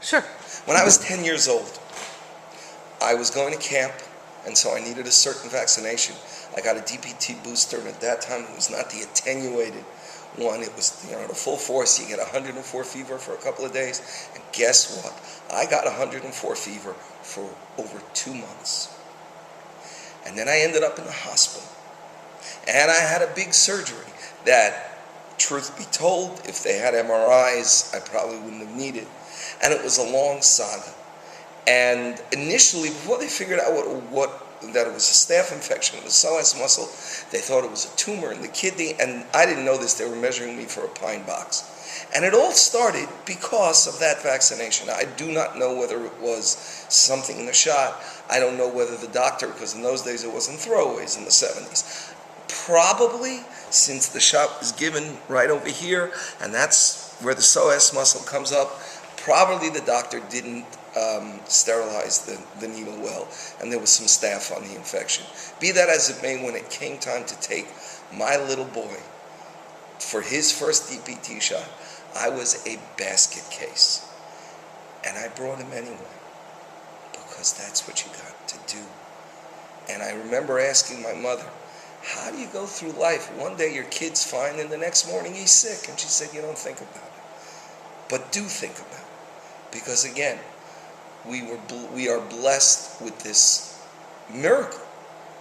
Sure. When I was 10 years old, I was going to camp, and so I needed a certain vaccination. I got a DPT booster, and at that time it was not the attenuated one. It was, the full force. You get 104 fever for a couple of days, and guess what? I got 104 fever for over 2 months. And then I ended up in the hospital. And I had a big surgery that, truth be told, if they had MRIs, I probably wouldn't have needed. And it was a long saga. And initially, before they figured out that it was a staph infection in the psoas muscle, they thought it was a tumor in the kidney, and I didn't know this. They were measuring me for a pine box. And it all started because of that vaccination. I do not know whether it was something in the shot. I don't know whether the doctor, because in those days it wasn't throwaways in the 70s. Probably, since the shot was given right over here, and that's where the psoas muscle comes up, probably the doctor didn't sterilize the needle well, and there was some staph on the infection. Be that as it may, when it came time to take my little boy for his first DPT shot, I was a basket case. And I brought him anyway, because that's what you got to do. And I remember asking my mother, how do you go through life? One day your kid's fine, and the next morning he's sick. And she said, you don't think about it. But do think about it. Because again, we are blessed with this miracle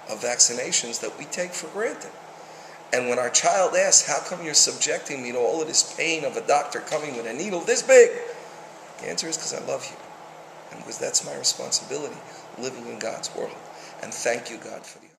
of vaccinations that we take for granted. And when our child asks, how come you're subjecting me to all of this pain of a doctor coming with a needle this big? The answer is because I love you. And because that's my responsibility, living in God's world. And thank you, God, for the